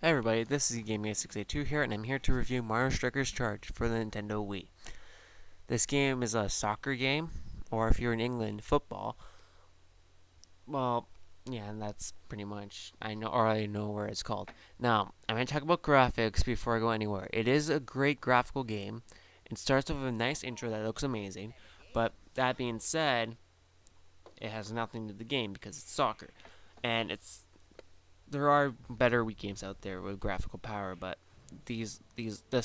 Hey everybody, this is Gaming682 here, and I'm here to review Mario Strikers Charge for the Nintendo Wii. This game is a soccer game, or if you're in England, football. Well, yeah, and that's pretty much, I know where it's called. Now, I'm going to talk about graphics before I go anywhere. It is a great graphical game. It starts off with a nice intro that looks amazing, but that being said, it has nothing to do with the game because it's soccer. And there are better Wii games out there with graphical power, but this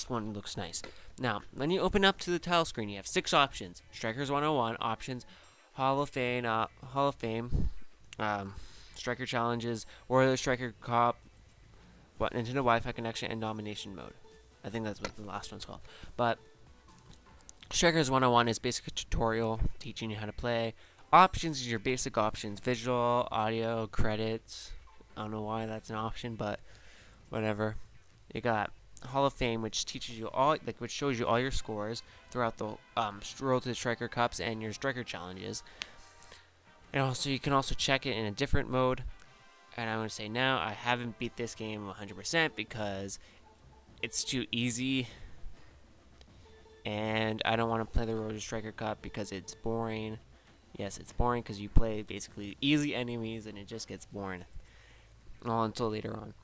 one looks nice. Now, when you open up to the title screen, you have 6 options: Strikers 101 options, Hall of Fame, um, Striker challenges, Warrior Striker Cop, Nintendo Wi-Fi connection, and Domination mode. I think that's what the last one's called. But Strikers 101 is basically a tutorial teaching you how to play. Options is your basic options: visual, audio, credits. I don't know why that's an option, but whatever. You got Hall of Fame, which teaches you which shows you all your scores throughout the Road to the Striker Cups and your Striker challenges. And also, you can also check it in a different mode. And I'm going to say now, I haven't beat this game 100% because it's too easy. And I don't want to play the Road to Striker Cup because it's boring. Yes, it's boring because you play basically easy enemies and it just gets boring. Well, until later on.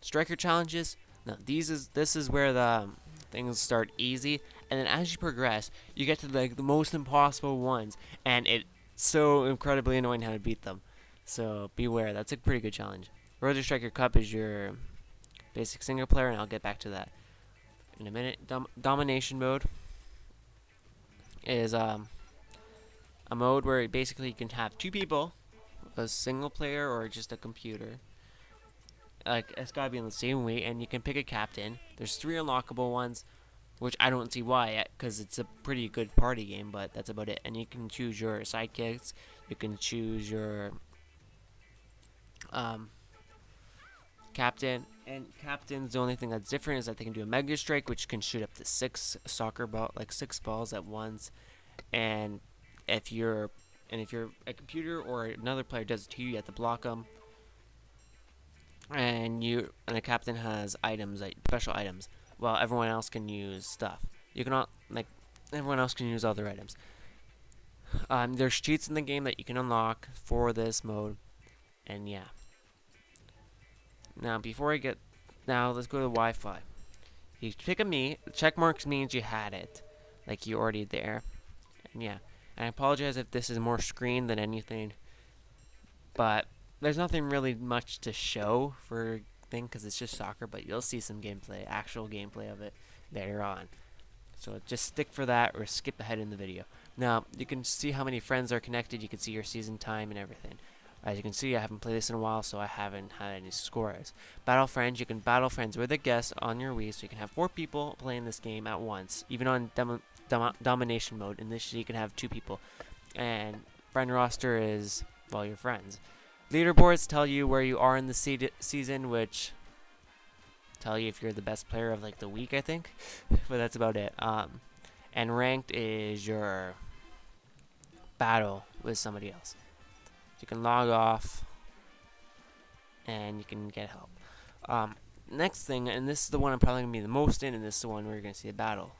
Striker challenges. Now, this is where the things start easy, and then as you progress, you get to the most impossible ones, and it's so incredibly annoying how to beat them. So beware. That's a pretty good challenge. Road to Striker Cup is your basic single player, and I'll get back to that in a minute. Domination mode is a mode where basically you can have 2 people, a single player or just a computer. It's gotta be in the same way, and you can pick a captain. There's 3 unlockable ones, which I don't see why yet, because it's a pretty good party game, but that's about it. And you can choose your sidekicks, you can choose your um, captain, and captains, the only thing that's different is that they can do a Mega Strike, which can shoot up to 6 balls at once, and if you're a computer or another player does it to you, you have to block them. And the captain has items, like special items, while everyone else can use stuff. You cannot everyone else can use other items. There's cheats in the game that you can unlock for this mode, and yeah. Now let's go to Wi-Fi. You pick a me. Check marks means you had it, like you already there, and yeah. And I apologize if this is more screen than anything, but there's nothing really much to show for thing because it's just soccer, but you'll see some gameplay, actual gameplay of it later on. So just stick for that or skip ahead in the video. Now, you can see how many friends are connected. You can see your season time and everything. As you can see, I haven't played this in a while, so I haven't had any scores. Battle friends, you can battle friends with a guest on your Wii, so you can have 4 people playing this game at once, even on domination mode. In this, you can have 2 people. And friend roster is, well, your friends. Leaderboards tell you where you are in the season, which tell you if you're the best player of the week, I think. But that's about it. And ranked is your battle with somebody else. You can log off, and you can get help. Next thing, and this is the one I'm probably gonna be the most in, and this is the one where you're gonna see a battle.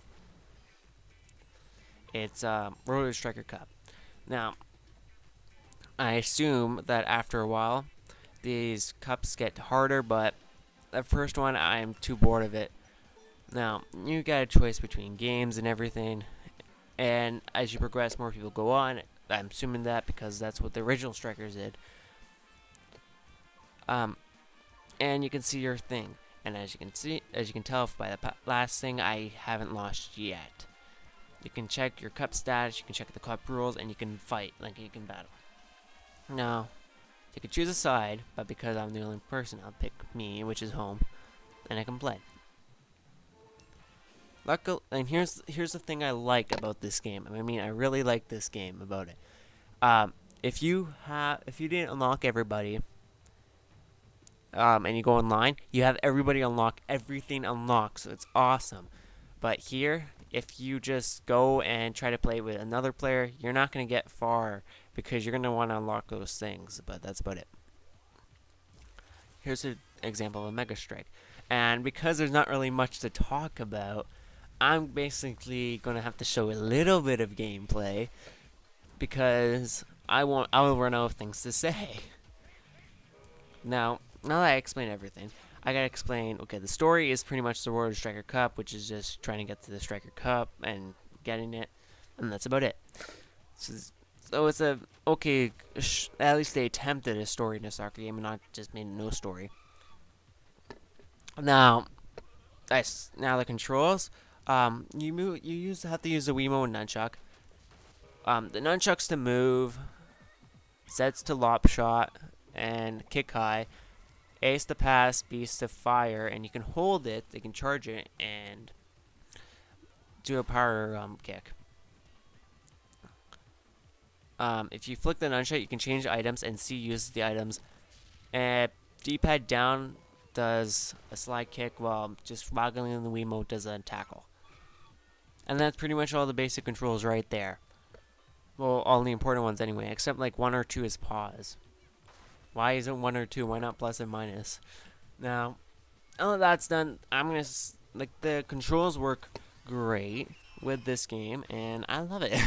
It's Road to Striker Cup. Now, I assume that after a while, these cups get harder, but the first one, I'm too bored of it. Now, you got a choice between games and everything, and as you progress, more people go on. I'm assuming that because that's what the original Strikers did. And you can see your thing, and as you can tell by the last thing, I haven't lost yet. You can check your cup status, you can check the cup rules, and you can fight, you can battle. Now, you can choose a side, but because I'm the only person, I'll pick me, which is home, and I can play. And here's the thing I like about this game. I really like this game about it. If you didn't unlock everybody, and you go online, you have everybody unlock, everything unlocked, so it's awesome. But here, if you just go and try to play with another player, you're not going to get far because you're going to want to unlock those things, but that's about it. Here's a example of a Mega Strike. And because there's not really much to talk about, I'm basically gonna have to show a little bit of gameplay because I will run out of things to say. Now that I explained everything, I gotta explain. Okay, the story is pretty much the Road to Striker Cup, which is just trying to get to the Striker Cup and getting it, and that's about it. So it's a okay. At least they attempted a story in a soccer game and not just made no story. Now, now the controls. You have to use the Wiimote and nunchuck. The nunchucks to move, Z's to lop shot and kick high, A's to pass, B's to fire, and you can hold it. They can charge it and do a power kick. If you flick the nunchuck, you can change items, and C uses the items. And D-pad down does a slide kick, while just waggling the Wiimote does a tackle. And that's pretty much all the basic controls right there. Well, all the important ones anyway, except like 1 or 2 is pause. Why isn't 1 or 2? Why not plus and minus? Now, all that's done, I'm gonna like the controls work great with this game, and I love it.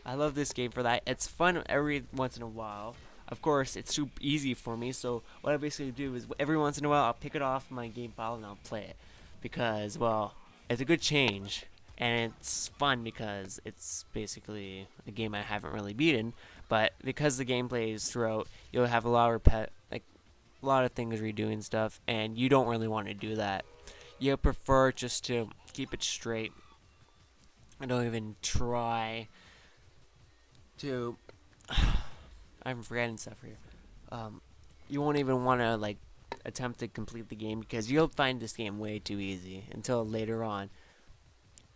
I love this game for that. It's fun every once in a while. Of course, it's super easy for me, so what I basically do is every once in a while I'll pick it off my game file and I'll play it because, well, it's a good change. And it's fun because it's basically a game I haven't really beaten, but because the gameplay is throughout, you'll have a lot of a lot of things redoing stuff, and you don't really want to do that. You prefer just to keep it straight and don't even try to. I'm forgetting stuff here. You won't even want to like attempt to complete the game because you'll find this game way too easy until later on.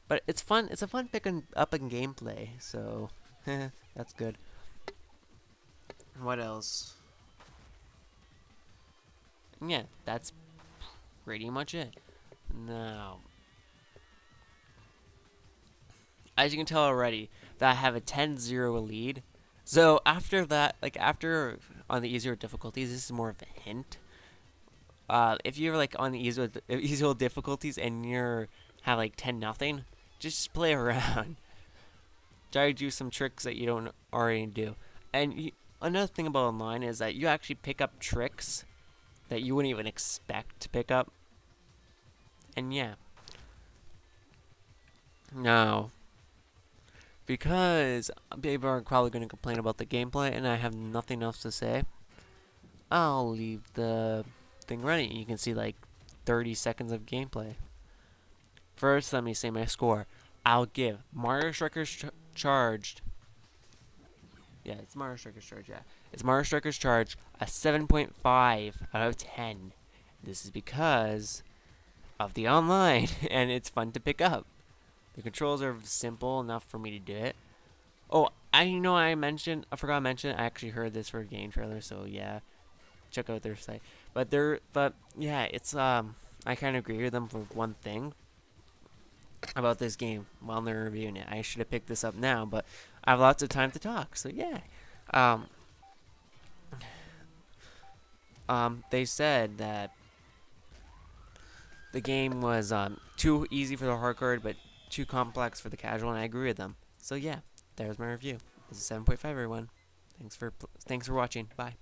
But it's fun. It's a fun picking up in gameplay, so that's good. What else? Yeah, that's pretty much it. Now, as you can tell already, that I have a 10-0 lead. So after that, like after on the easier difficulties, this is more of a hint. If you're like on the easier difficulties and you're have like 10-0. Just play around. Try to do some tricks that you don't already do. And another thing about online is that you actually pick up tricks that you wouldn't even expect to pick up. And yeah. Now, because people are probably going to complain about the gameplay and I have nothing else to say, I'll leave the thing running. You can see like 30 seconds of gameplay. First, let me say my score. I'll give Mario Strikers Charged. Yeah, it's Mario Strikers Charged, yeah. It's Mario Strikers Charged a 7.5 out of 10. This is because of the online, and it's fun to pick up. The controls are simple enough for me to do it. Oh, I forgot to mention, I actually heard this for a game trailer, so yeah. Check out their site. But yeah, it's, I kind of agree with them for one thing about this game while they're reviewing it. I should have picked this up now, but I have lots of time to talk, so yeah. They said that the game was too easy for the hardcore, but too complex for the casual, and I agree with them. So yeah, there's my review. This is 7.5, everyone. Thanks for watching. Bye.